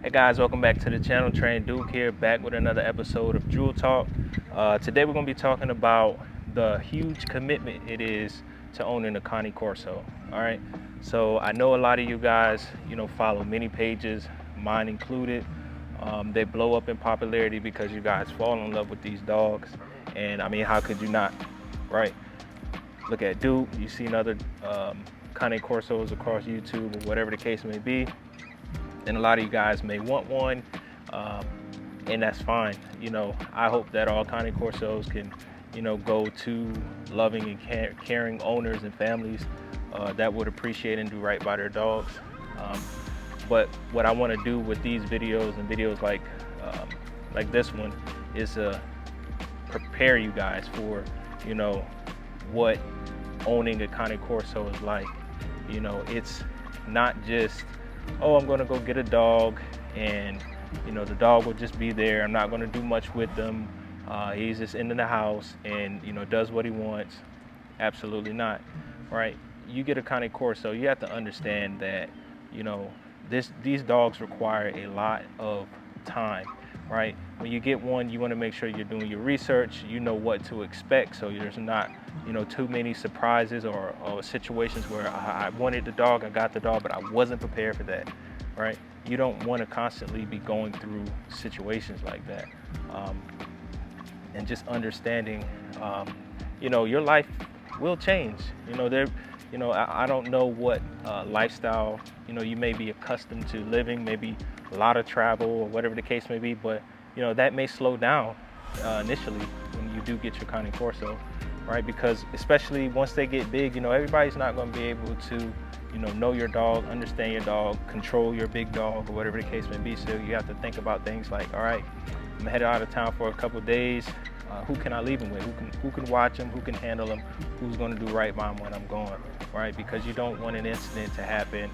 Hey guys, welcome back to the channel. Trey and Duke here, back with another episode of Drool Talk. Today we're going to be talking about the huge commitment it is to owning a Connie Corso. All right, so I know a lot of you guys, follow many pages, mine included. They blow up in popularity because you guys fall in love with these dogs, and I mean, how could you not, right? Look at Duke. You've seen other Connie Corsos across YouTube or whatever the case may be. And a lot of you guys may want one, and that's fine. I hope that all Connie Corsos can, go to loving and caring owners and families that would appreciate and do right by their dogs. But what I want to do with these videos and videos like this one is prepare you guys for, what owning a Connie Corso is like. It's not just, oh, I'm gonna go get a dog and the dog will just be there. I'm not gonna do much with them. He's just into the house and does what he wants. Absolutely not, right? You get a Connie Corso, you have to understand that these dogs require a lot of time, right? When you get one, you want to make sure you're doing your research, you know what to expect, so there's not too many surprises or situations where I wanted the dog, I got the dog, but I wasn't prepared for that, right? You don't want to constantly be going through situations like that. And just understanding, your life will change. I don't know what lifestyle you may be accustomed to living, maybe a lot of travel or whatever the case may be, but that may slow down initially when you do get your Connie Corso, right? Because especially once they get big, everybody's not going to be able to know your dog, understand your dog, control your big dog, or whatever the case may be. So you have to think about things like, all right, I'm headed out of town for a couple of days. Who can I leave him with? Who can watch him? Who can handle him? Who's going to do right by him when I'm gone, right? Because you don't want an incident to happen.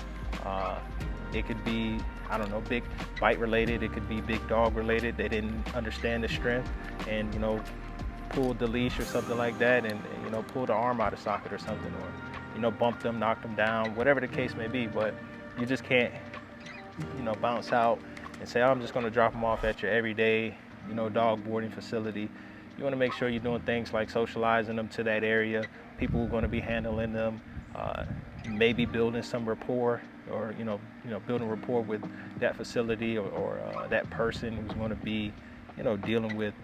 It could be, I don't know, big bite related. It could be big dog related. They didn't understand the strength and, pulled the leash or something like that and, pulled the arm out of socket or something, or, bumped them, knocked them down, whatever the case may be. But you just can't, bounce out and say, oh, I'm just going to drop them off at your everyday, dog boarding facility. You want to make sure you're doing things like socializing them to that area, people who are going to be handling them, maybe building some rapport, or building rapport with that facility or that person who's going to be dealing with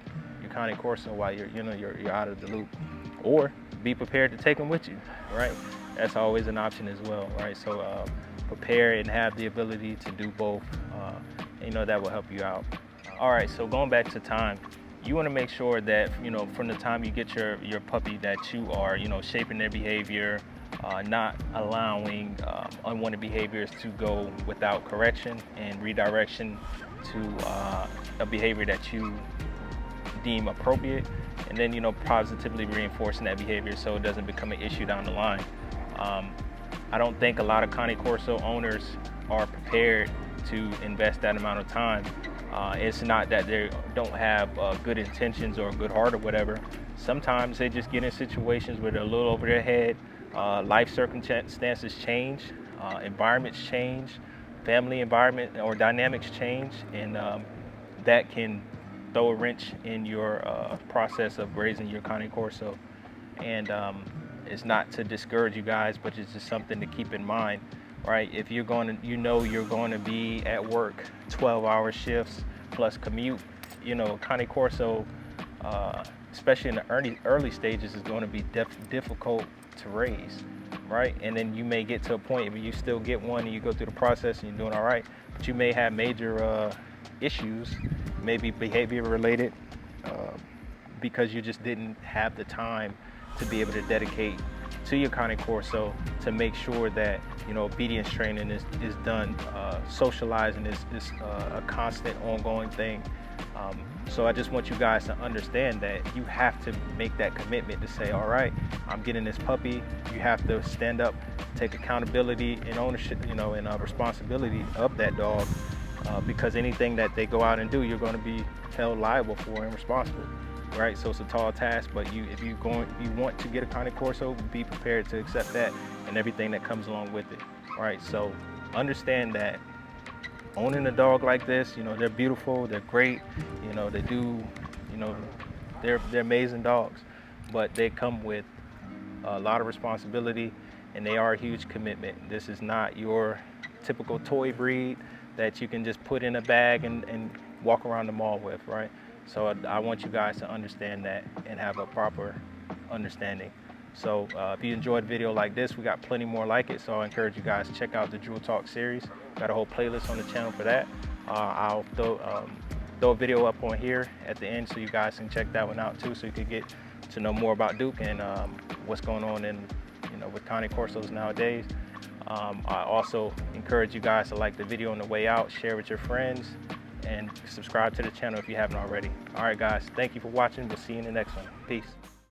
your Connie Corso while you're out of the loop, or be prepared to take them with you, right? That's always an option as well, right? So prepare and have the ability to do both. That will help you out. All right, so going back to time, you want to make sure that from the time you get your puppy that you are shaping their behavior, not allowing unwanted behaviors to go without correction and redirection to a behavior that you deem appropriate, and then positively reinforcing that behavior so it doesn't become an issue down the line. I don't think a lot of Connie Corso owners are prepared to invest that amount of time. It's not that they don't have good intentions or a good heart or whatever. Sometimes they just get in situations where they're a little over their head. Life circumstances change, environments change, family environment or dynamics change, and that can throw a wrench in your process of raising your Connie Corso. And it's not to discourage you guys, but it's just something to keep in mind. Right, if you're going to, you're going to be at work 12-hour shifts plus commute, Connie Corso, especially in the early stages, is going to be difficult to raise, right? And then you may get to a point where you still get one and you go through the process and you're doing all right, but you may have major issues, maybe behavior related, because you just didn't have the time to be able to dedicate to your Connie Corso to make sure that obedience training is done. Socializing is a constant ongoing thing. So I just want you guys to understand that you have to make that commitment to say, all right, I'm getting this puppy. You have to stand up, take accountability and ownership, and responsibility of that dog, because anything that they go out and do, you're going to be held liable for and responsible. Right, so it's a tall task, but if you want to get a Connie Corso, be prepared to accept that and everything that comes along with it. All right, so understand that owning a dog like this, they're beautiful, they're great, they do, you know, they're amazing dogs, but they come with a lot of responsibility, and they are a huge commitment. This is not your typical toy breed that you can just put in a bag and walk around the mall with, right? So I want you guys to understand that and have a proper understanding. So if you enjoyed a video like this, we got plenty more like it. So I encourage you guys to check out the Drool Talk series. Got a whole playlist on the channel for that. I'll throw a video up on here at the end so you guys can check that one out too, so you can get to know more about Duke and what's going on in, with Cane Corsos nowadays. I also encourage you guys to like the video on the way out, share with your friends, and subscribe to the channel if you haven't already. All right, guys, thank you for watching. We'll see you in the next one. Peace.